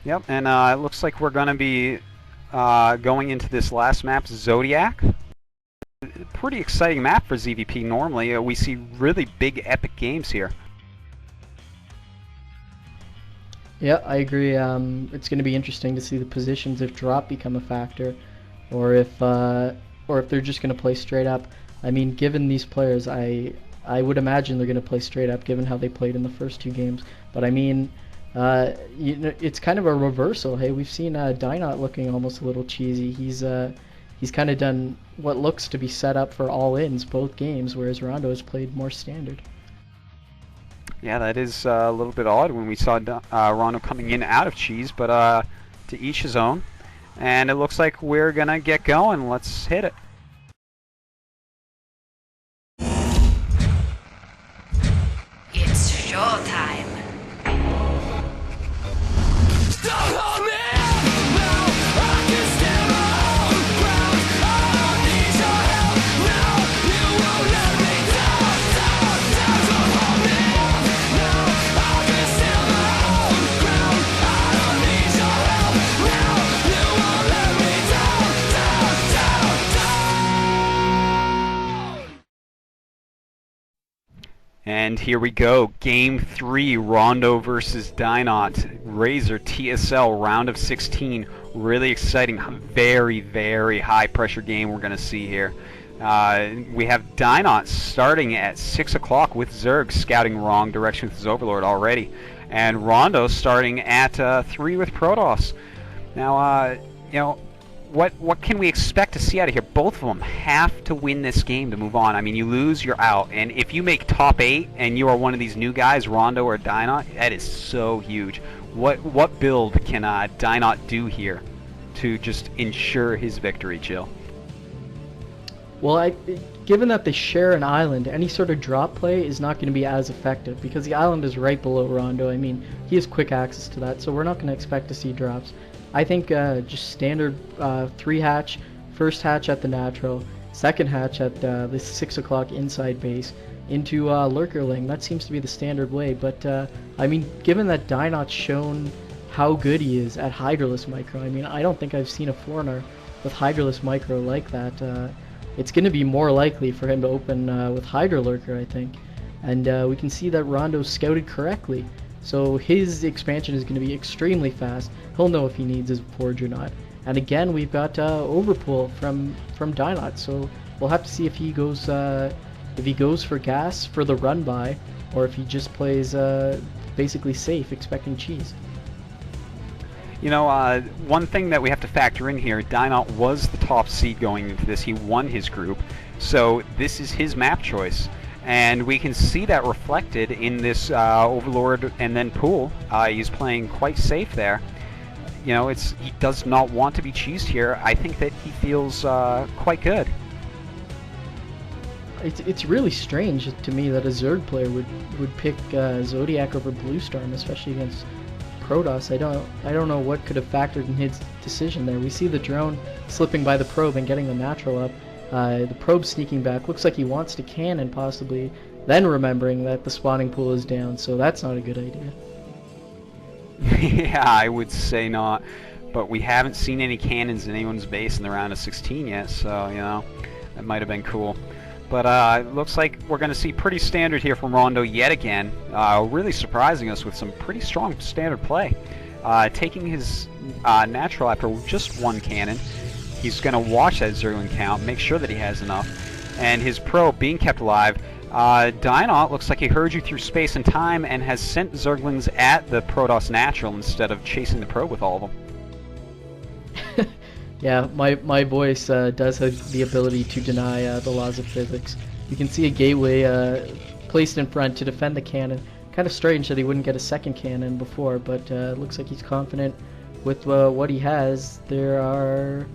Yep, and it looks like we're going to be going into this last map, Zodiac. Pretty exciting map for ZVP normally. We see really big, epic games here. Yeah, I agree. It's going to be interesting to see the positions if drop become a factor, or if they're just going to play straight up. I mean, given these players, I would imagine they're going to play straight up, given how they played in the first two games. But I mean, you know, it's kind of a reversal. Hey, we've seen DinOt looking almost a little cheesy. He's kind of done what looks to be set up for all-ins both games, whereas Rondo has played more standard. Yeah, that is a little bit odd when we saw Rondo coming in out of cheese, but to each his own. And it looks like we're going to get going. Let's hit it. It's showtime. And here we go, Game 3, Rondo versus DinOt, Razer TSL, round of 16. Really exciting, very, very high pressure game we're going to see here. We have DinOt starting at 6 o'clock with Zerg scouting wrong direction with his Overlord already. And Rondo starting at 3 with Protoss. Now, you know, what can we expect to see out of here? Both of them have to win this game to move on. I mean, you lose, you're out. And if you make top 8 and you are one of these new guys, Rondo or DinOt, that is so huge. What build can DinOt do here to just ensure his victory, Jill? Well, given that they share an island, any sort of drop play is not going to be as effective because the island is right below Rondo. I mean, he has quick access to that, so we're not going to expect to see drops. I think just standard 3 hatch, first hatch at the natural, second hatch at the 6 o'clock inside base into Lurkerling. That seems to be the standard way. But I mean, given that DinOt's shown how good he is at Hydraless Micro, I mean, I don't think I've seen a foreigner with Hydraless Micro like that. It's going to be more likely for him to open with Hydra Lurker, I think. And we can see that Rondo's scouted correctly. So his expansion is going to be extremely fast. He'll know if he needs his forge or not. And again, we've got overpull from DinOt. So we'll have to see if he goes for gas for the run by, or if he just plays basically safe, expecting cheese. You know, one thing that we have to factor in here, DinOt was the top seed going into this. He won his group, so this is his map choice. And we can see that reflected in this Overlord and then pool. He's playing quite safe there. You know, he does not want to be cheesed here. I think that he feels quite good. It's really strange to me that a Zerg player would pick Zodiac over Bluestorm, especially against Protoss. I don't know what could have factored in his decision there. We see the drone slipping by the probe and getting the natural up. The probe sneaking back. Looks like he wants to cannon possibly, then remembering that the spawning pool is down, so that's not a good idea. Yeah, I would say not. But we haven't seen any cannons in anyone's base in the round of 16 yet, so, you know, that might have been cool. But it looks like we're going to see pretty standard here from Rondo yet again, really surprising us with some pretty strong standard play. Taking his natural after just one cannon. He's going to watch that Zergling count, make sure that he has enough, and his probe being kept alive. DinOt looks like he heard you through space and time and has sent Zerglings at the Protoss natural instead of chasing the probe with all of them. Yeah, my voice does have the ability to deny the laws of physics. You can see a gateway placed in front to defend the cannon. Kind of strange that he wouldn't get a second cannon before, but looks like he's confident with what he has. There are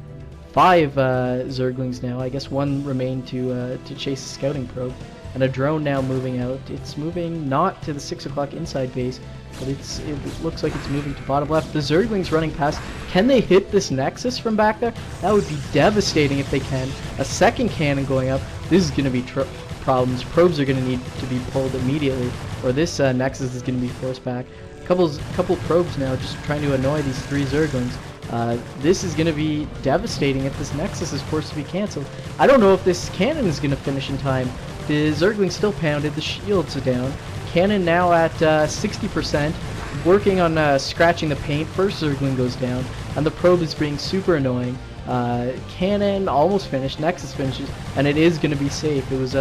5 Zerglings now. I guess one remained to chase the scouting probe. And a drone now moving out. It's moving not to the 6 o'clock inside base, but it looks like it's moving to bottom left. The Zerglings running past. Can they hit this Nexus from back there? That would be devastating if they can. A second cannon going up. This is going to be problems. Probes are going to need to be pulled immediately, or this Nexus is going to be forced back. couple probes now, just trying to annoy these 3 Zerglings. This is going to be devastating if this Nexus is forced to be cancelled. I don't know if this cannon is going to finish in time. The Zergling's still pounded, the shields are down. Cannon now at 60%, working on scratching the paint. First Zergling goes down, and the probe is being super annoying. Cannon almost finished, Nexus finishes, and it is going to be safe. It was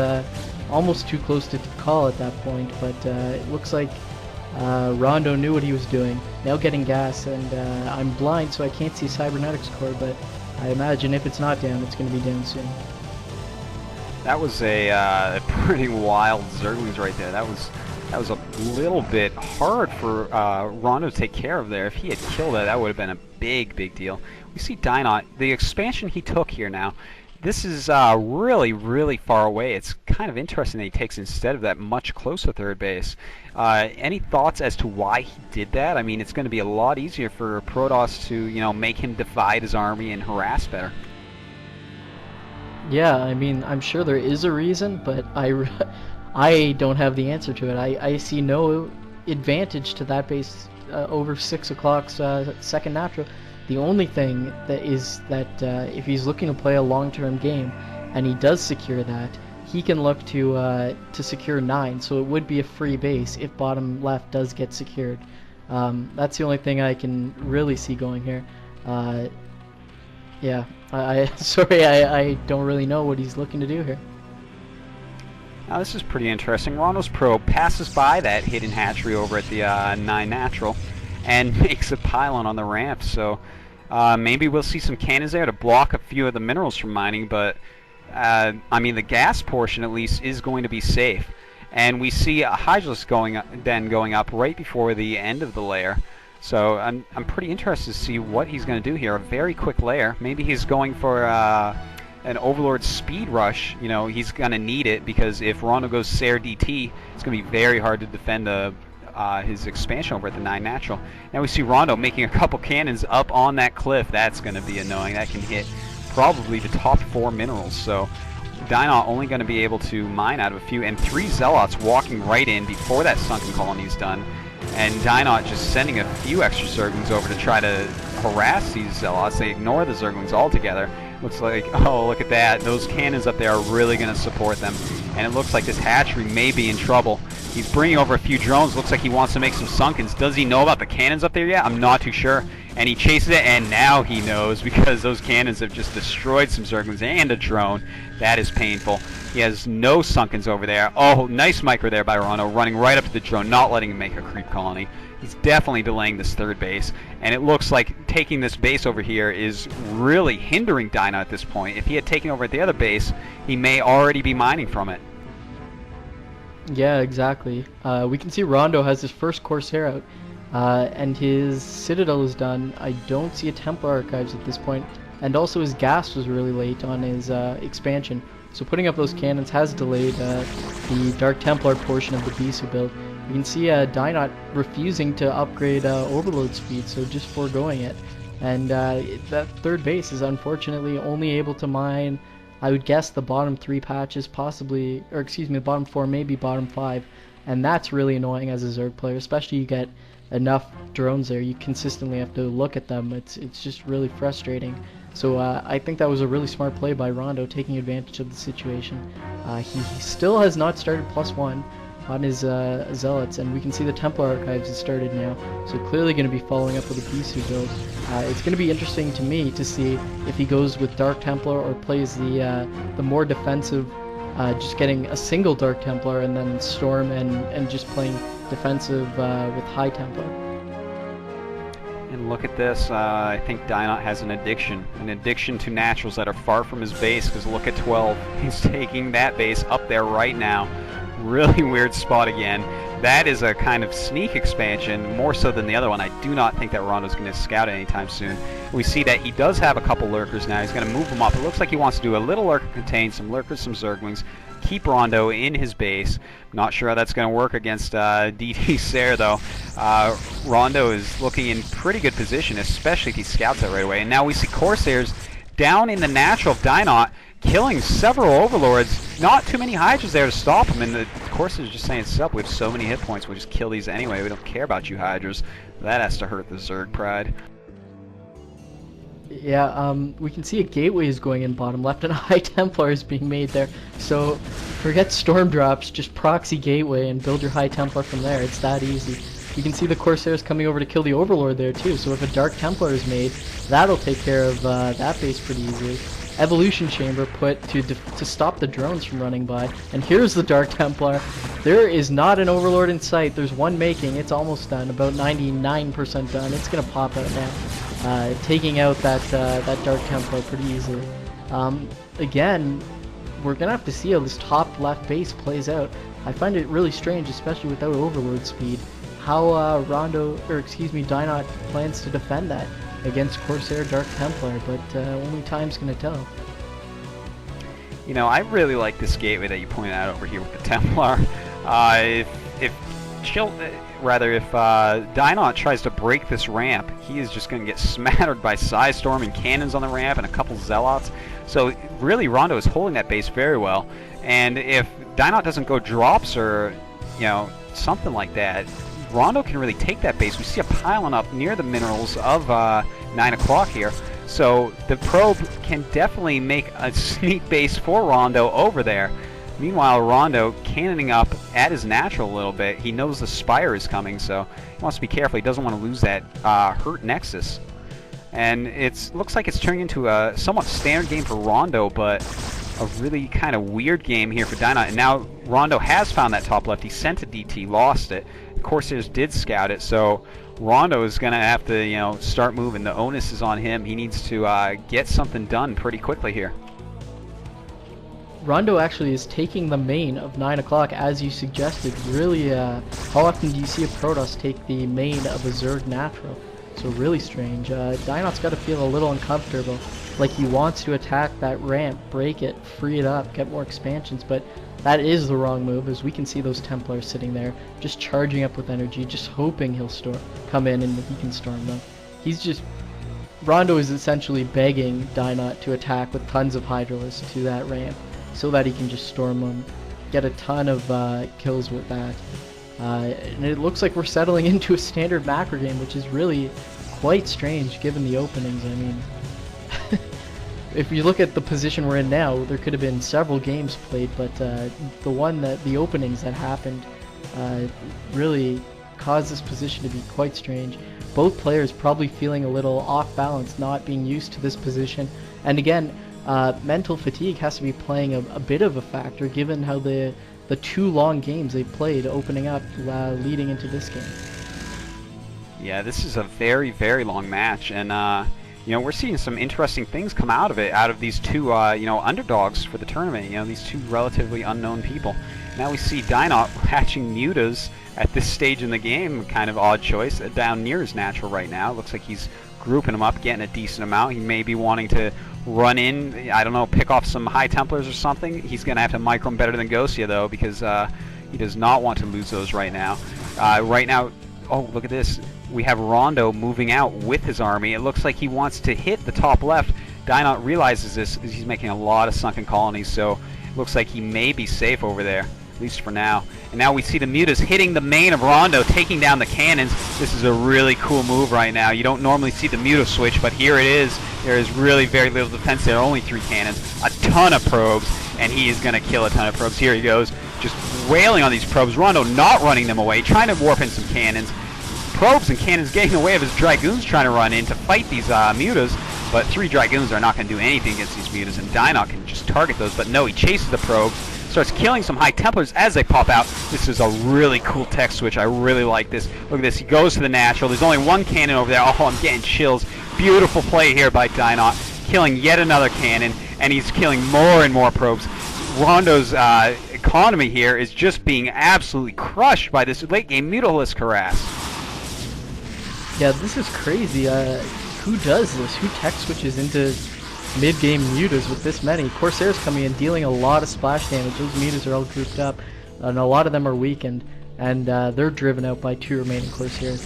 almost too close to call at that point, but it looks like Rondo knew what he was doing. Now getting gas, and I'm blind so I can't see Cybernetics core, but I imagine if it's not down, it's going to be down soon. That was a pretty wild Zerglings right there. That was a little bit hard for Rondo to take care of there. If he had killed it, that would have been a big deal. We see DinOt, the expansion he took here now. This is really far away. It's kind of interesting that he takes instead of that much closer third base. Any thoughts as to why he did that? I mean, it's going to be a lot easier for Protoss to, you know, make him divide his army and harass better. Yeah, I mean, I'm sure there is a reason, but I don't have the answer to it. I see no advantage to that base over 6 o'clock's second natural. The only thing that is that if he's looking to play a long-term game, and he does secure that, he can look to secure 9. So it would be a free base if bottom left does get secured. That's the only thing I can really see going here. Yeah, sorry, I don't really know what he's looking to do here. Now this is pretty interesting. Rondo's probe passes by that hidden hatchery over at the 9 natural and makes a pylon on the ramp. So maybe we'll see some cannons there to block a few of the minerals from mining, but I mean the gas portion at least is going to be safe. And we see a Hydralisk going up right before the end of the layer. So I'm pretty interested to see what he's going to do here. A very quick layer. Maybe he's going for an Overlord speed rush. You know, he's going to need it because if Rondo goes Corsair DT, it's going to be very hard to defend his expansion over at the 9 natural. Now we see Rondo making a couple cannons up on that cliff. That's going to be annoying. That can hit probably the top 4 minerals. So DinOt only going to be able to mine out of a few, and 3 Zealots walking right in before that sunken colony is done. And DinOt just sending a few extra Zerglings over to try to harass these Zealots. They ignore the Zerglings altogether. Looks like, oh, look at that. Those cannons up there are really going to support them. And it looks like this hatchery may be in trouble. He's bringing over a few drones. Looks like he wants to make some sunkens. Does he know about the cannons up there yet? I'm not too sure. And he chases it, and now he knows because those cannons have just destroyed some Zerglings and a drone. That is painful. He has no sunkens over there. Oh, nice micro there by Rondo, running right up to the drone, not letting him make a creep colony. He's definitely delaying this third base, and it looks like taking this base over here is really hindering DinOt at this point. If he had taken over at the other base, he may already be mining from it. Yeah, exactly. We can see Rondo has his first Corsair out, and his Citadel is done. I don't see a Templar Archives at this point, and also his gas was really late on his expansion. So putting up those cannons has delayed the Dark Templar portion of the Bisu build. You can see DinOt refusing to upgrade overload speed, so just foregoing it. And that third base is unfortunately only able to mine, I would guess, the bottom 3 patches, possibly, or excuse me, the bottom 4, maybe bottom 5. And that's really annoying as a Zerg player, especially you get enough drones there, you consistently have to look at them. It's just really frustrating. So I think that was a really smart play by Rondo, taking advantage of the situation. He still has not started +1 on his Zealots, and we can see the Templar Archives has started now, so clearly going to be following up with a Bisu build. It's going to be interesting to me to see if he goes with Dark Templar or plays the more defensive, just getting a single Dark Templar and then Storm and just playing defensive with High Templar. And look at this, I think DinOt has an addiction to naturals that are far from his base, because look at 12. He's taking that base up there right now. Really weird spot again. That is a kind of sneak expansion, more so than the other one. I do not think that Rondo's going to scout it anytime soon. We see that he does have a couple lurkers now. He's going to move them up. It looks like he wants to do a little lurker contain, some lurkers, some Zerglings, keep Rondo in his base. Not sure how that's going to work against DT Sair, though. Rondo is looking in pretty good position, especially if he scouts it right away. And now we see Corsairs down in the natural of DinOt, killing several overlords. Not too many Hydras there to stop him, and the Corsair is just saying, "Sup, we have so many hit points, we'll just kill these anyway. We don't care about you Hydras." That has to hurt the Zerg pride. Yeah, we can see a gateway is going in bottom left, and a High Templar is being made there. So forget storm drops, just proxy gateway and build your High Templar from there. It's that easy. You can see the Corsairs coming over to kill the Overlord there too, so if a Dark Templar is made, that'll take care of that base pretty easily. Evolution Chamber put to stop the drones from running by, and here's the Dark Templar. There is not an Overlord in sight. There's one making. It's almost done, about 99% done. It's gonna pop out now, taking out that Dark Templar pretty easily. Again, we're gonna have to see how this top left base plays out. I find it really strange, especially without Overlord speed, how DinOt plans to defend that against Corsair Dark Templar, but only time's gonna tell. You know, I really like this gateway that you pointed out over here with the Templar. If DinOt tries to break this ramp, he is just going to get smattered by Psy Storm and cannons on the ramp and a couple Zealots. So really, Rondo is holding that base very well. And if DinOt doesn't go drops or, you know, something like that, Rondo can really take that base. We see a piling up near the minerals of 9 o'clock here. So the probe can definitely make a sneak base for Rondo over there. Meanwhile, Rondo cannoning up at his natural a little bit. He knows the Spire is coming, so he wants to be careful. He doesn't want to lose that hurt Nexus. And it looks like it's turning into a somewhat standard game for Rondo, but a really kind of weird game here for DinOt. And now Rondo has found that top left. He sent a DT, lost it. Corsairs did scout it, so Rondo is going to have to, you know, start moving. The onus is on him. He needs to get something done pretty quickly here. Rondo actually is taking the main of 9 o'clock, as you suggested. Really, how often do you see a Protoss take the main of a Zerg natural? So really strange. DinOt's got to feel a little uncomfortable, like he wants to attack that ramp, break it, free it up, get more expansions, but that is the wrong move, as we can see those Templars sitting there, just charging up with energy, just hoping he'll come in and he can storm them. Rondo is essentially begging DinOt to attack with tons of Hydralisks to that ramp, so that he can just storm them, get a ton of kills with that. And it looks like we're settling into a standard macro game, which is really quite strange given the openings. I mean, if you look at the position we're in now, there could have been several games played, but the openings that happened really caused this position to be quite strange. Both players probably feeling a little off balance, not being used to this position, and again, mental fatigue has to be playing a bit of a factor given how the 2 long games they played opening up leading into this game. Yeah, this is a very, very long match, and you know, we're seeing some interesting things come out of it, out of these two you know, underdogs for the tournament, you know, these two relatively unknown people. Now we see DinOt hatching Mutas at this stage in the game, kind of odd choice, down near his natural right now. It looks like he's grouping them up, getting a decent amount. He may be wanting to run in, I don't know, pick off some High Templars or something. He's going to have to micro them better than Ghostia, though, because he does not want to lose those right now. Oh, look at this. We have Rondo moving out with his army. It looks like he wants to hit the top left. DinOt realizes this as he's making a lot of sunken colonies, so it looks like he may be safe over there, at least for now. And now we see the Mutas hitting the main of Rondo, taking down the cannons. This is a really cool move right now. You don't normally see the Muta switch, but here it is. There is really very little defense there, only 3 cannons, a ton of probes, and he is going to kill a ton of probes. Here he goes, just wailing on these probes. Rondo not running them away, trying to warp in some cannons. Probes and cannons getting in the way of his Dragoons trying to run in to fight these Mutas, but 3 Dragoons are not going to do anything against these Mutas, and DinOt can just target those, but no, he chases the probes, starts killing some High Templars as they pop out. This is a really cool tech switch. I really like this. Look at this. He goes to the natural. There's only 1 cannon over there. Oh, I'm getting chills. Beautiful play here by DinOt, killing yet another cannon, and he's killing more and more probes. Rondo's economy here is just being absolutely crushed by this late-game Mutalisk harass. Yeah, this is crazy. Who does this? Who tech switches into mid-game Mutas with this many? Corsairs coming in, dealing a lot of splash damage. Those Mutas are all grouped up, and a lot of them are weakened, and they're driven out by 2 remaining Corsairs.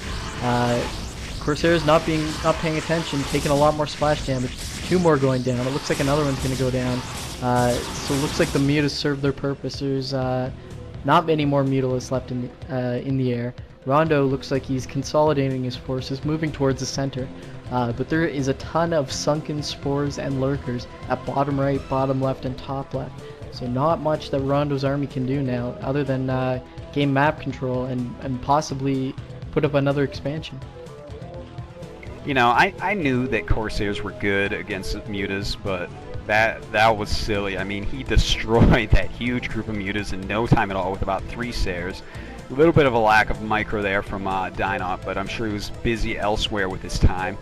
Corsair's not paying attention, taking a lot more splash damage. 2 more going down. It looks like another one's going to go down. So it looks like the Mutas served their purpose. There's not many more Mutalisks left in the air. Rondo looks like he's consolidating his forces, moving towards the center. But there is a ton of sunken spores and lurkers at bottom right, bottom left, and top left. So not much that Rondo's army can do now, other than gain map control and possibly put up another expansion. You know, I knew that Corsairs were good against Mutas, but that was silly. I mean, he destroyed that huge group of Mutas in no time at all with about 3 Sairs. A little bit of a lack of micro there from DinOt, but I'm sure he was busy elsewhere with his time.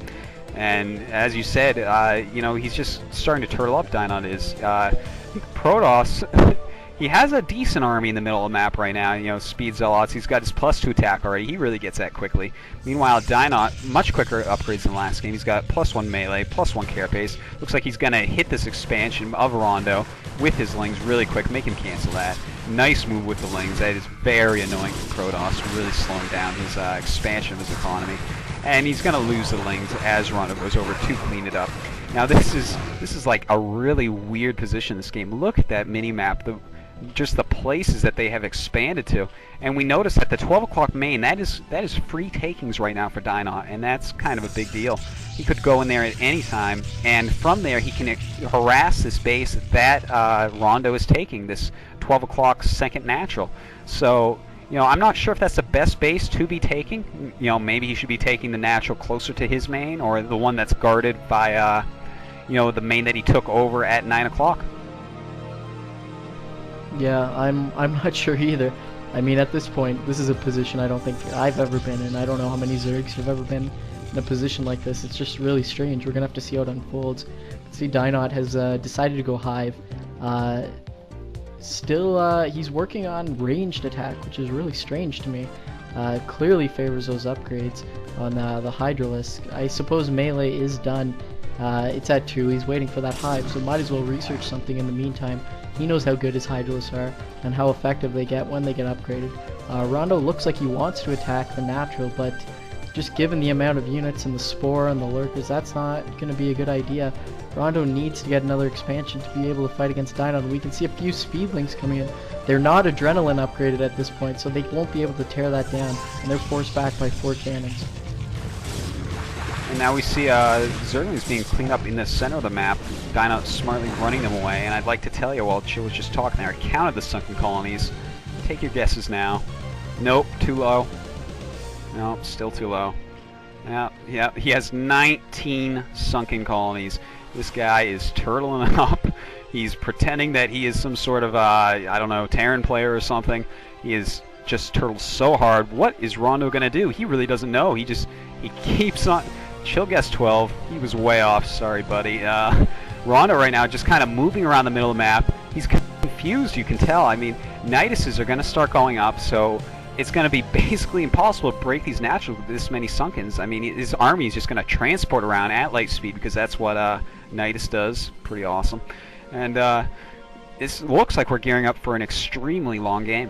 And as you said, you know, he's just starting to turtle up. DinOt is. Protoss, he has a decent army in the middle of the map right now. You know, speed zealots. He's got his +2 attack already. He really gets that quickly. Meanwhile, DinOt, much quicker upgrades than last game. He's got +1 melee, +1 carapace. Looks like he's gonna hit this expansion of Rondo with his lings really quick. Make him cancel that. Nice move with the lings. That is very annoying for Protoss, really slowing down his expansion of his economy. And he's gonna lose the lings as Rondo goes over to clean it up. Now this is like a really weird position in this game. Look at that mini map. Just the places that they have expanded to, and we notice that the 12 o'clock main, that is free takings right now for DinOt, and that's kind of a big deal. He could go in there at any time, and from there he can harass this base that Rondo is taking, this 12 o'clock second natural. So, you know, I'm not sure if that's the best base to be taking. You know, maybe he should be taking the natural closer to his main, or the one that's guarded by you know, the main that he took over at 9 o'clock. Yeah, I'm not sure either. I mean, at this point, this is a position I don't think I've ever been in. I don't know how many Zergs have ever been in a position like this. It's just really strange. We're gonna have to see how it unfolds. See, DinOt has decided to go Hive. Still, he's working on ranged attack, which is really strange to me. Clearly favors those upgrades on the Hydralisk. I suppose melee is done. It's at 2. He's waiting for that Hive, so might as well research something in the meantime. He knows how good his Hydralisks are and how effective they get when they get upgraded. Rondo looks like he wants to attack the natural, but just given the amount of units and the Spore and the Lurkers, that's not going to be a good idea. Rondo needs to get another expansion to be able to fight against DinOt. We can see a few Speedlings coming in. They're not Adrenaline upgraded at this point, so they won't be able to tear that down, and they're forced back by 4 cannons. And now we see Zerglings being cleaned up in the center of the map. DinOt smartly running them away. And I'd like to tell you, while Chill was just talking there, I counted the sunken colonies. Take your guesses now. Nope, too low. Nope, still too low. Yeah, he has 19 sunken colonies. This guy is turtling up. He's pretending that he is some sort of, I don't know, Terran player or something. He is just turtled so hard. What is Rondo going to do? He really doesn't know. He keeps on... Chill guessed 12. He was way off. Sorry, buddy. Rondo right now just kind of moving around the middle of the map. He's confused, you can tell. I mean, Niduses are going to start going up, so it's going to be basically impossible to break these naturals with this many sunkens. I mean, his army is just going to transport around at light speed because that's what Nidus does. Pretty awesome. And it looks like we're gearing up for an extremely long game.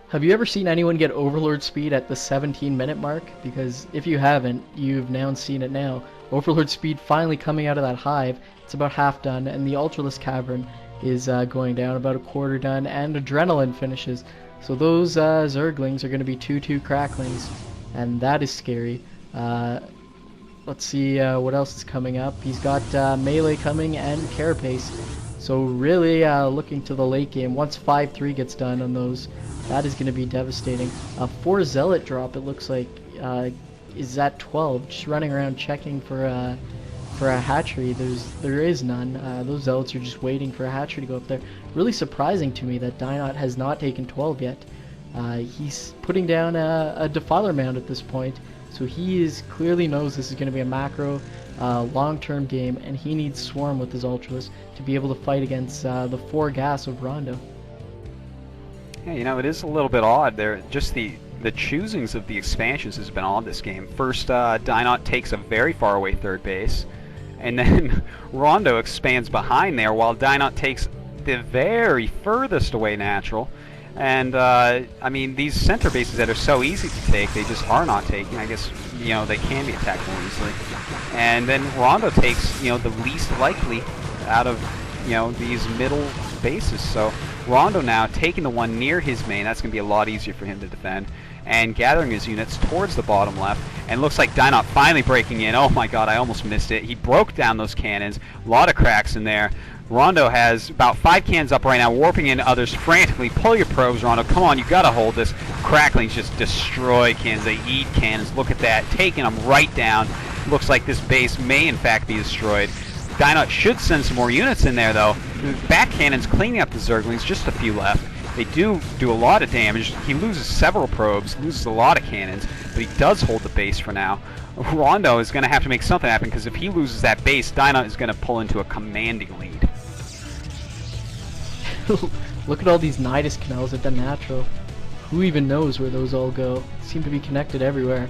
Have you ever seen anyone get Overlord speed at the 17-minute mark? Because if you haven't, you've now seen it now. Overlord speed finally coming out of that Hive. It's about half done, and the Ultralisk Cavern is going down, about a quarter done, and Adrenaline finishes. So those Zerglings are going to be 2-2 Cracklings, and that is scary. Let's see what else is coming up. He's got Melee coming and Carapace. So really looking to the late game. Once 5-3 gets done on those, that is going to be devastating. 4 Zealot drop, it looks like, is at 12. Just running around checking for a hatchery. There is none. Those Zealots are just waiting for a hatchery to go up there. Really surprising to me that DinOt has not taken 12 yet. He's putting down a Defiler Mound at this point, so he clearly knows this is going to be a macro long-term game, and he needs Swarm with his Ultralisk to be able to fight against the 4 gas of Rondo. Yeah, you know, it is a little bit odd there. Just the choosings of the expansions has been odd this game. First, DinOt takes a very far away third base, and then Rondo expands behind there while DinOt takes the very furthest away natural. And, I mean, these center bases that are so easy to take, they just are not taking. I guess you know, they can be attacked more easily. And then Rondo takes, you know, the least likely out of, you know, these middle bases. So Rondo now taking the one near his main. That's going to be a lot easier for him to defend. And gathering his units towards the bottom left. And looks like DinOt finally breaking in. Oh my god, I almost missed it. He broke down those cannons. A lot of cracks in there. Rondo has about 5 cannons up right now, warping in others frantically. Pull your probes, Rondo. Come on, you gotta hold this. Cracklings just destroy cannons. They eat cannons. Look at that. Taking them right down. Looks like this base may in fact be destroyed. DinOt should send some more units in there though. Back cannons cleaning up the Zerglings, just a few left. They do a lot of damage. He loses several probes, loses a lot of cannons, but he does hold the base for now. Rondo is going to have to make something happen, because if he loses that base, DinOt is going to pull into a commanding lead. Look at all these Nidus canals at the natural. Who even knows where those all go? Seem to be connected everywhere.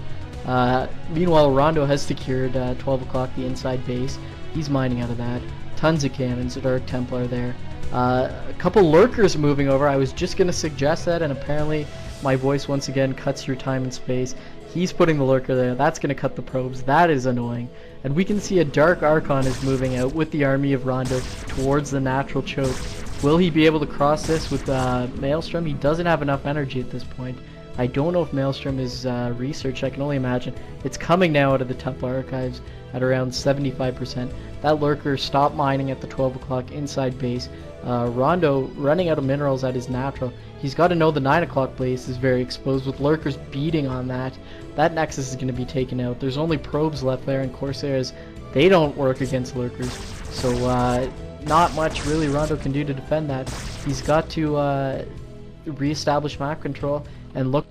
Meanwhile, Rondo has secured 12 o'clock the inside base. He's mining out of that. Tons of cannons at Dark Templar there. A couple lurkers moving over. I was just going to suggest that, and apparently my voice once again cuts through time and space. He's putting the lurker there. That's going to cut the probes. That is annoying. And we can see a Dark Archon is moving out with the army of Rondo towards the natural choke. Will he be able to cross this with Maelstrom? He doesn't have enough energy at this point. I don't know if Maelstrom is researched. I can only imagine. It's coming now out of the Templar archives at around 75%. That lurker stopped mining at the 12 o'clock inside base. Rondo running out of minerals at his natural. He's got to know the 9 o'clock base is very exposed with lurkers beating on that. That nexus is going to be taken out. There's only probes left there, and Corsairs, they don't work against lurkers. So not much really Rondo can do to defend that. He's got to re-establish map control and look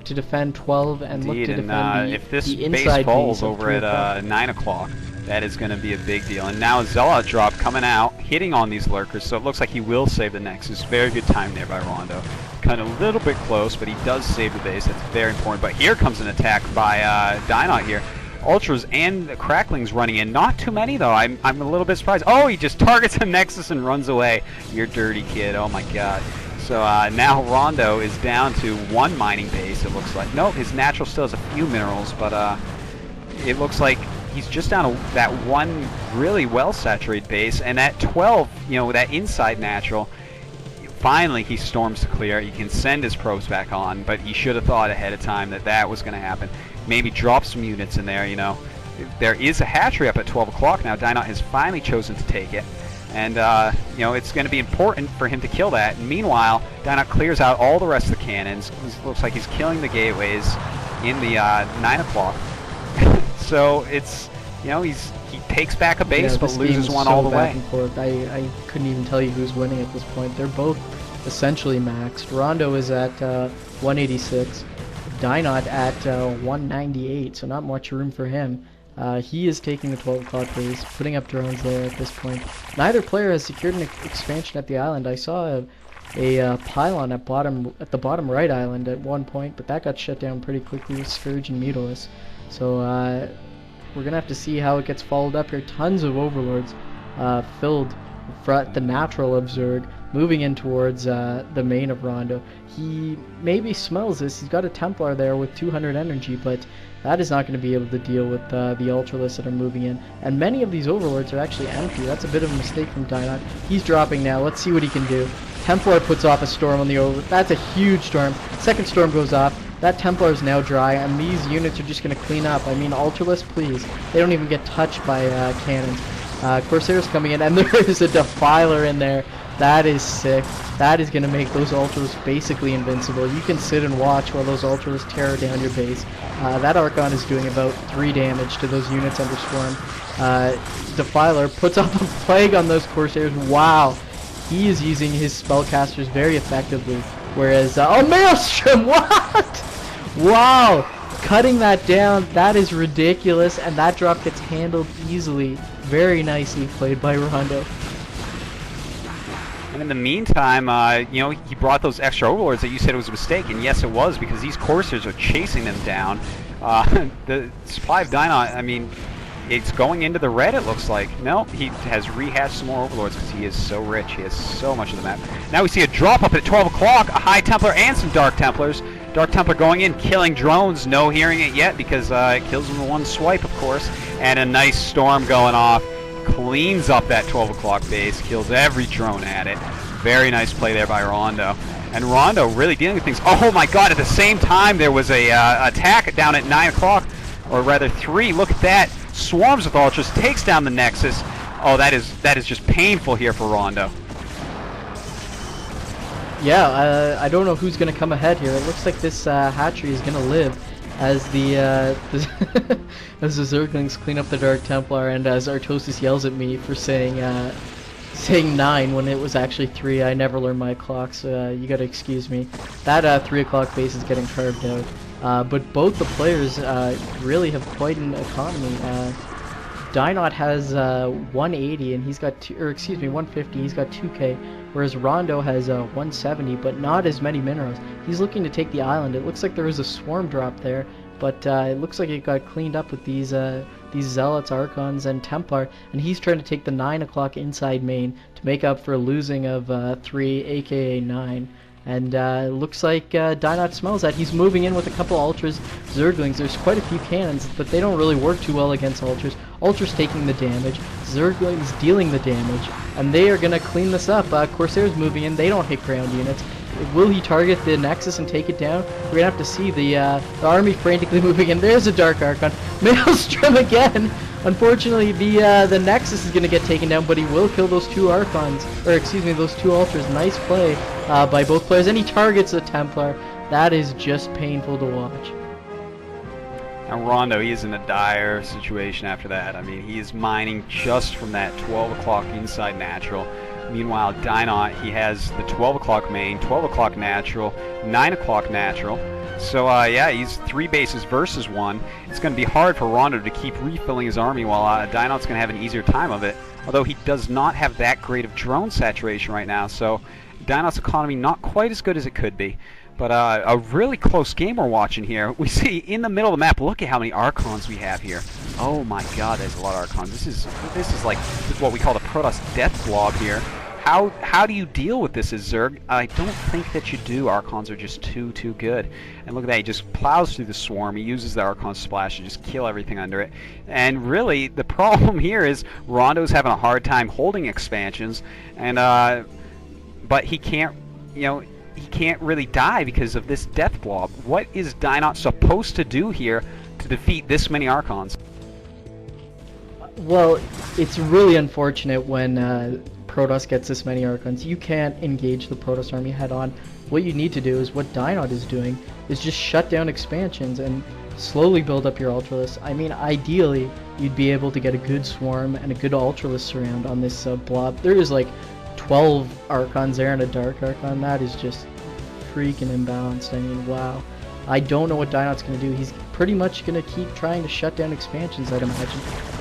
to defend 12 and Indeed, look to defend and the, if this the base inside falls base over at 9 o'clock, that is going to be a big deal. And now a Zealot drop coming out, hitting on these lurkers, so it looks like he will save the Nexus. Very good time there by Rondo. Kind of a little bit close, but he does save the base. That's very important. But here comes an attack by DinOt here. Ultras and the Cracklings running in. Not too many, though. I'm a little bit surprised. Oh, he just targets a Nexus and runs away. You're dirty, kid. Oh, my God. So now Rondo is down to 1 mining base, it looks like. Nope, his natural still has a few minerals, but it looks like he's just down to that 1 really well-saturated base. And at 12, you know, that inside natural, finally he storms to clear. He can send his probes back on, but he should have thought ahead of time that that was going to happen. Maybe drop some units in there, you know. There is a hatchery up at 12 o'clock now. DinOt has finally chosen to take it. And, you know, it's going to be important for him to kill that. And meanwhile, DinOt clears out all the rest of the cannons. It looks like he's killing the gateways in the 9 o'clock. So it's, you know, he takes back a base, but loses one all the way. And forth. I couldn't even tell you who's winning at this point. They're both essentially maxed. Rondo is at 186. DinOt at 198, so not much room for him. He is taking the 12 o'clock base, putting up drones there at this point. Neither player has secured an expansion at the island. I saw a pylon at the bottom right island at one point, but that got shut down pretty quickly with Scourge and Mutalis. So we're gonna have to see how it gets followed up here. Tons of overlords filled the natural of Zerg, moving in towards the main of Rondo. He maybe smells this. He's got a Templar there with 200 energy, but that is not going to be able to deal with the Ultralists that are moving in. And many of these overlords are actually empty. That's a bit of a mistake from DinOt. He's dropping now. Let's see what he can do. Templar puts off a storm on the overlord. That's a huge storm. Second storm goes off. That Templar is now dry, and these units are just going to clean up. I mean, Ultralists, please. They don't even get touched by cannons. Corsair's coming in, and there is a Defiler in there. That is sick. That is going to make those Ultras basically invincible. You can sit and watch while those Ultras tear down your base. That Archon is doing about 3 damage to those units under Swarm. Defiler puts up a plague on those Corsairs. Wow. He is using his spellcasters very effectively. Whereas, oh, Maelstrom! What? Wow. Cutting that down. That is ridiculous. And that drop gets handled easily. Very nicely played by Rondo. And in the meantime, you know, he brought those extra overlords that you said was a mistake, and yes, it was, because these Corsairs are chasing them down. The supply of DinOt, I mean, it's going into the red, it looks like. No, he has rehashed some more Overlords because he is so rich. He has so much of the map. Now we see a drop up at 12 o'clock, a High Templar and some Dark Templars. Dark Templar going in, killing drones. No hearing it yet because it kills them in one swipe, of course. And a nice Storm going off. Cleans up that 12 o'clock base, kills every drone at it. Very nice play there by Rondo. And Rondo really dealing with things. Oh my god, at the same time there was a attack down at 9 o'clock. Or rather 3, look at that. Swarms with Ultras, takes down the Nexus. Oh, that is just painful here for Rondo. Yeah, I don't know who's going to come ahead here. It looks like this hatchery is going to live as the as the Zerglings clean up the Dark Templar, and as Artosis yells at me for saying 9 when it was actually 3. I never learned my clock, so you got to excuse me. That 3 o'clock base is getting carved out. But both the players really have quite an economy. DinOt has 180 and he's got 150. He's got 2k, whereas Rondo has 170, but not as many minerals. He's looking to take the island. It looks like there was a swarm drop there, but it looks like it got cleaned up with these Zealots, Archons, and Templar, and he's trying to take the 9 o'clock inside main to make up for losing of 3, aka 9. And it looks like DinOt smells that. He's moving in with a couple Ultras, Zerglings. There's quite a few cannons, but they don't really work too well against Ultras. Ultras taking the damage, Zerglings dealing the damage, and they are going to clean this up. Corsair's moving in. They don't hit ground units. Will he target the Nexus and take it down? We're going to have to see the army frantically moving in. There's a Dark Archon. Maelstrom again! Unfortunately, the Nexus is going to get taken down, but he will kill those 2 Archons, or excuse me, those 2 Ultras. Nice play by both players, and he targets the Templar. That is just painful to watch. Now Rondo, he is in a dire situation after that. I mean, he is mining just from that 12 o'clock inside natural. Meanwhile, DinOt, he has the 12 o'clock main, 12 o'clock natural, 9 o'clock natural. So, yeah, he's 3 bases versus 1. It's going to be hard for Rondo to keep refilling his army while DinOt's going to have an easier time of it. Although he does not have that great of drone saturation right now, so DinOt's economy not quite as good as it could be. But a really close game we're watching here. We see in the middle of the map, look at how many Archons we have here. Oh my god, there's a lot of Archons. This is like what we call the Protoss death blob here. How do you deal with this as Zerg? I don't think that you do. Archons are just too good. And look at that, he just plows through the swarm. He uses the Archon splash to just kill everything under it. And really, the problem here is Rondo's having a hard time holding expansions, and but he can't, he can't really die because of this death blob. What is DinOt supposed to do here to defeat this many Archons? Well, it's really unfortunate when Protoss gets this many Archons. You can't engage the Protoss army head on. What you need to do is what DinOt is doing, is just shut down expansions and slowly build up your Ultralists. I mean, ideally, you'd be able to get a good swarm and a good Ultralist surround on this blob. There is like 12 Archons there and a Dark Archon. That is just freaking imbalanced. I mean, wow. I don't know what DinOt's going to do. He's pretty much going to keep trying to shut down expansions, I'd imagine.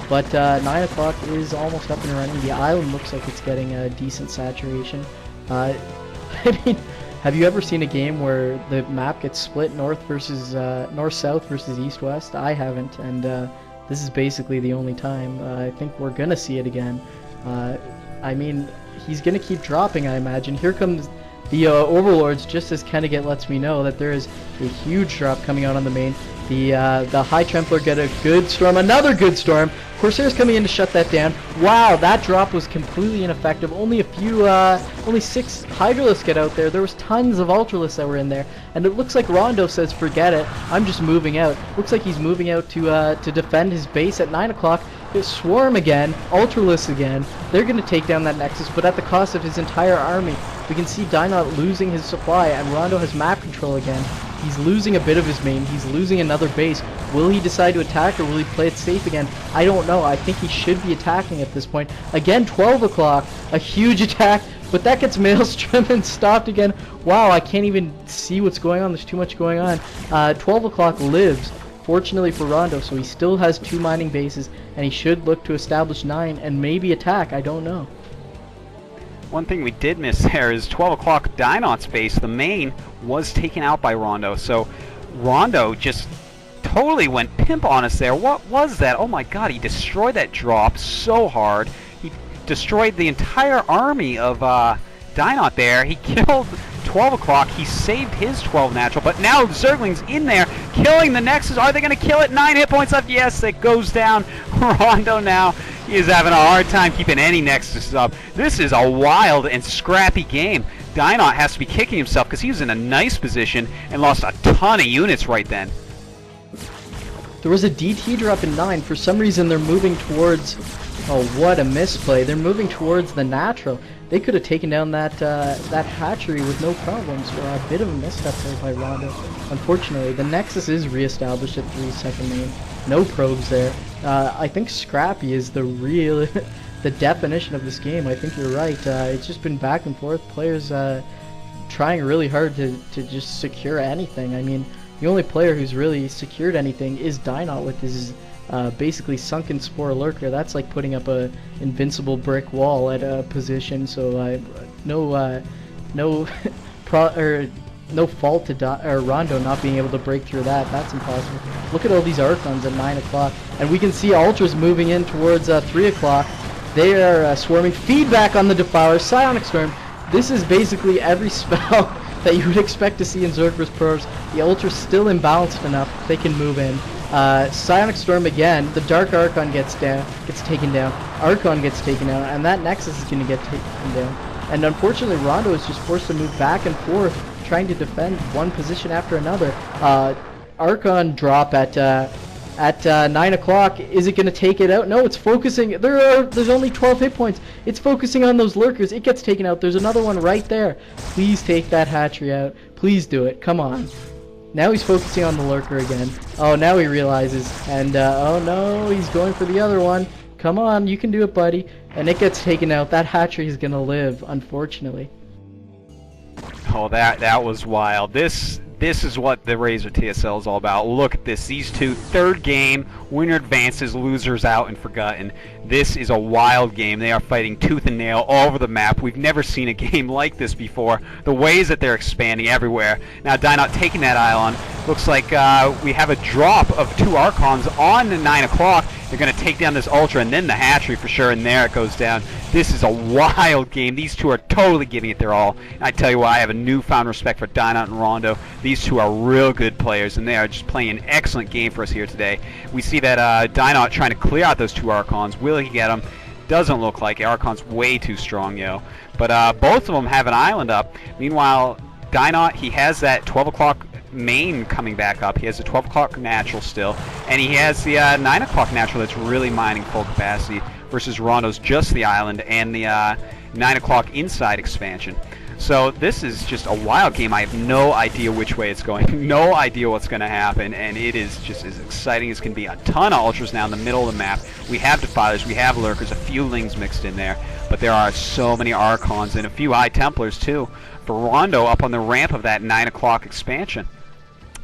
But 9 o'clock is almost up and running. The island looks like it's getting a decent saturation. I mean, have you ever seen a game where the map gets split north-south versus east-west? I haven't, and this is basically the only time. I think we're going to see it again. I mean, he's going to keep dropping, I imagine. Here comes the Overlords, just as Kenneget lets me know that there is a huge drop coming out on the main. The High Templar get a good storm, another good storm. Corsair's coming in to shut that down. Wow, that drop was completely ineffective. Only 6 Hydralisks get out there. There was tons of Ultralisks that were in there, and it looks like Rondo says, "Forget it, I'm just moving out." Looks like he's moving out to defend his base at 9 o'clock. Swarm again, Ultralisks again. They're going to take down that Nexus, but at the cost of his entire army. We can see DinOt losing his supply, and Rondo has map control again. He's losing a bit of his main. He's losing another base. Will he decide to attack, or will he play it safe again? I don't know. I think he should be attacking at this point. Again, 12 o'clock. A huge attack, but that gets Maelstrom and stopped again. Wow, I can't even see what's going on. There's too much going on. 12 o'clock lives, fortunately for Rondo, so he still has 2 mining bases, and he should look to establish 9 and maybe attack. I don't know. One thing we did miss there is 12 o'clock DinOt's base, the main, was taken out by Rondo. So Rondo just totally went pimp on us there. What was that? Oh my god, he destroyed that drop so hard. He destroyed the entire army of DinOt there. He killed 12 o'clock. He saved his 12 natural, but now Zergling's in there, killing the Nexus. Are they going to kill it? 9 hit points left. Yes, it goes down. Rondo now, he is having a hard time keeping any Nexus up. This is a wild and scrappy game. DinOt has to be kicking himself because he was in a nice position and lost a ton of units right then. There was a DT drop in 9. For some reason, they're moving towards... Oh, what a misplay. They're moving towards the natural. They could have taken down that that hatchery with no problems. A bit of a misstep there by Rondo. Unfortunately, the Nexus is reestablished at 3-second main. No probes there. I think Scrappy is the real... the definition of this game. I think you're right. It's just been back and forth. Players trying really hard to just secure anything. I mean, the only player who's really secured anything is DinOt with his basically sunken Spore Lurker. That's like putting up a invincible brick wall at a position. So no no fault to Rondo not being able to break through that. That's impossible. Look at all these Archons at 9 o'clock, and we can see Ultras moving in towards 3 o'clock. They are swarming. Feedback on the Defiler. Psionic Storm. This is basically every spell that you would expect to see in Zerg vs. Pros. The Ultra's still imbalanced enough. They can move in. Psionic Storm again. The Dark Archon gets taken down. Archon gets taken down, and that Nexus is going to get taken down. And unfortunately, Rondo is just forced to move back and forth, trying to defend one position after another. Archon drop at 9 o'clock. Is it going to take it out? No, it's focusing. There's only 12 hit points. It's focusing on those lurkers. It gets taken out. There's another one right there. Please take that hatchery out. Please do it. Come on. Now he's focusing on the lurker again. Oh, now he realizes. And, oh no, he's going for the other one. Come on, you can do it, buddy. And it gets taken out. That hatchery is going to live, unfortunately. Oh, that was wild. This is what the Razer TSL is all about. Look at this. These two, third game, winner advances, losers out and forgotten. This is a wild game. They are fighting tooth and nail all over the map. We've never seen a game like this before. The ways that they're expanding everywhere. Now DinOt taking that Island. Looks like we have a drop of 2 Archons on the 9 o'clock. They're going to take down this Ultra and then the hatchery for sure, and there it goes down. This is a wild game. These two are totally giving it their all. And I tell you what, I have a newfound respect for DinOt and Rondo. These two are real good players, and they are just playing an excellent game for us here today. We see that DinOt trying to clear out those 2 Archons. Will he get them? Doesn't look like it. Archon's way too strong, yo. But both of them have an island up. Meanwhile, DinOt, he has that 12 o'clock main coming back up. He has a 12 o'clock natural still, and he has the 9 o'clock natural that's really mining full capacity, versus Rondo's just the island and the 9 o'clock inside expansion. So this is just a wild game. I have no idea which way it's going, no idea what's going to happen, and it is just as exciting as can be. A ton of Ultras now in the middle of the map. We have Defilers, we have Lurkers, a few Lings mixed in there, but there are so many Archons and a few High Templars too for Rondo up on the ramp of that 9 o'clock expansion.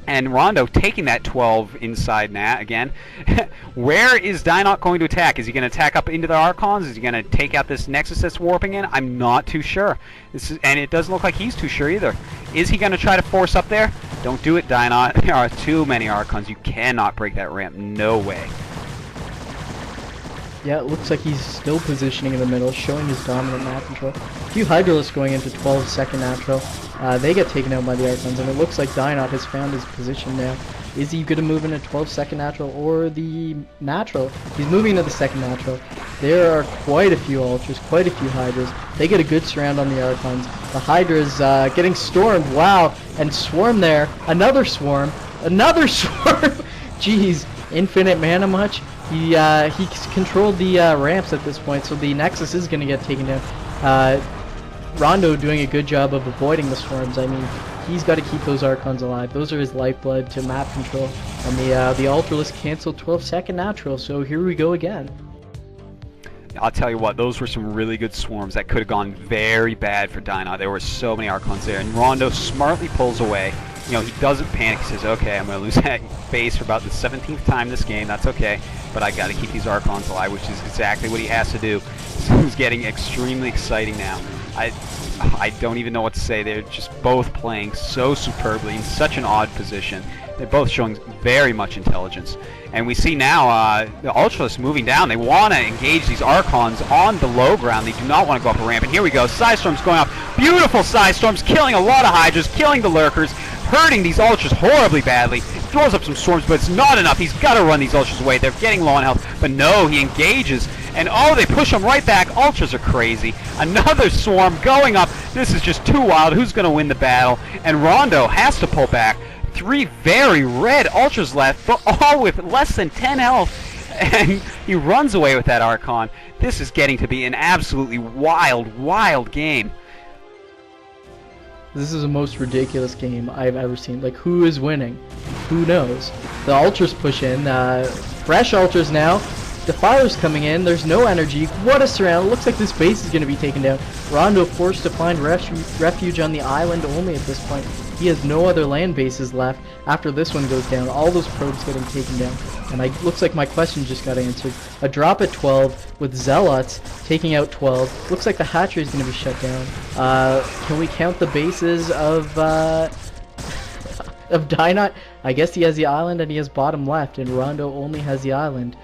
And Rondo taking that 12 inside Nat again. Where is DinOt going to attack? Is he going to attack up into the Archons? Is he going to take out this Nexus that's warping in? I'm not too sure. And it doesn't look like he's too sure either. Is he going to try to force up there? Don't do it, DinOt. There are too many Archons. You cannot break that ramp. No way. Yeah, it looks like he's still positioning in the middle, showing his dominant map control. A few Hydralisks going into 12-second natural. They get taken out by the Archons, and it looks like DinOt has found his position now. Is he going to move into 12-second natural or the natural? He's moving into the second natural. There are quite a few Ultras, quite a few Hydras. They get a good surround on the Archons. The Hydra's getting stormed. Wow, and Swarm there. Another Swarm. Another Swarm! Jeez, infinite mana much? He controlled the ramps at this point, so the Nexus is going to get taken down. Rondo doing a good job of avoiding the swarms. I mean, he's got to keep those Archons alive. Those are his lifeblood to map control. And the Ultralisk canceled 12-second natural, so here we go again. I'll tell you what, those were some really good swarms that could have gone very bad for DinOt. There were so many Archons there, and Rondo smartly pulls away. You know, he doesn't panic. He says, okay, I'm going to lose that base for about the 17th time this game. That's okay, but I got to keep these Archons alive, which is exactly what he has to do. So it's getting extremely exciting now. I don't even know what to say. They're just both playing so superbly in such an odd position. They're both showing very much intelligence. And we see now the Ultralists moving down. They want to engage these Archons on the low ground. They do not want to go up a ramp. And here we go. Psystorm's going off. Beautiful Psystorms, killing a lot of Hydras, killing the Lurkers, hurting these Ultras horribly badly. Throws up some Storms, but it's not enough. He's got to run these Ultras away. They're getting low on health. But no, he engages. And oh, they push him right back. Ultras are crazy. Another Swarm going up. This is just too wild. Who's going to win the battle? And Rondo has to pull back. 3 very red Ultras left, but all with less than 10 health. And he runs away with that Archon. This is getting to be an absolutely wild, wild game. This is the most ridiculous game I've ever seen. Like, who is winning? Who knows? The Ultras push in. Fresh Ultras now. Defier's coming in. There's no energy. What a surround. It looks like this base is going to be taken down. Rondo forced to find refuge on the island only at this point. He has no other land bases left after this one goes down. All those probes getting taken down. And looks like my question just got answered. A drop at 12 with Zealots taking out 12. Looks like the hatchery is going to be shut down. Can we count the bases of DinOt? I guess he has the island and he has bottom left, and Rondo only has the island.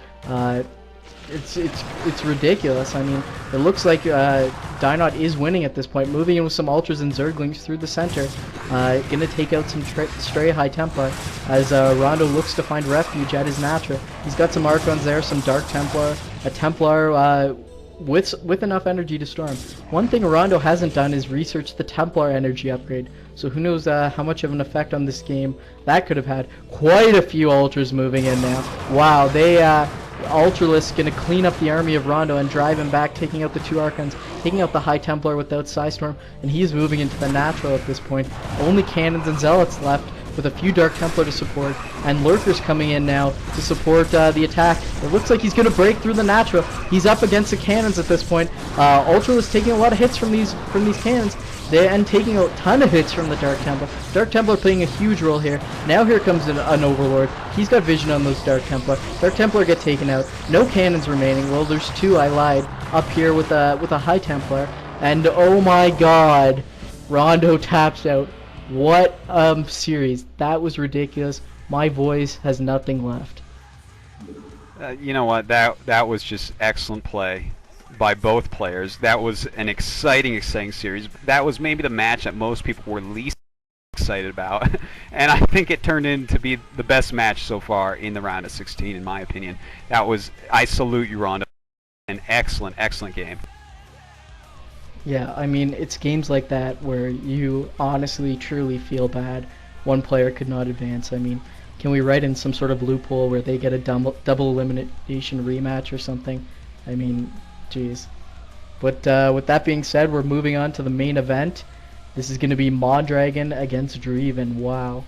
It's ridiculous. I mean, it looks like DinOt is winning at this point, moving in with some Ultras and Zerglings through the center. Gonna take out some stray High Templar as Rondo looks to find refuge at his Natra. He's got some Archons there, some Dark Templar, a Templar with enough energy to storm. One thing Rondo hasn't done is research the Templar energy upgrade, so who knows how much of an effect on this game that could have had. Quite a few Ultras moving in now. Wow, they Ultralisk gonna clean up the army of Rondo and drive him back, taking out the 2 Archons, taking out the High Templar without Psystorm, and he's moving into the natural at this point. Only Cannons and Zealots left, with a few Dark Templar to support, and Lurkers coming in now to support the attack. It looks like he's going to break through the natural. He's up against the cannons at this point. Ultralisk taking a lot of hits from these cannons, and taking a ton of hits from the Dark Templar. Dark Templar playing a huge role here. Now here comes an Overlord. He's got vision on those Dark Templar. Dark Templar get taken out. No cannons remaining. Well, there's 2, I lied, up here with a High Templar. And oh my god, Rondo taps out. What series. That was ridiculous. My voice has nothing left. You know what? That was just excellent play by both players. That was an exciting series. That was maybe the match that most people were least excited about. And I think it turned in to be the best match so far in the round of 16, in my opinion. I salute you, Rondo. An excellent game. Yeah, I mean, it's games like that where you honestly, truly feel bad one player could not advance. I mean, can we write in some sort of loophole where they get a double elimination rematch or something? I mean, jeez. But with that being said, we're moving on to the main event. This is going to be Mondragon against Dreven. Wow.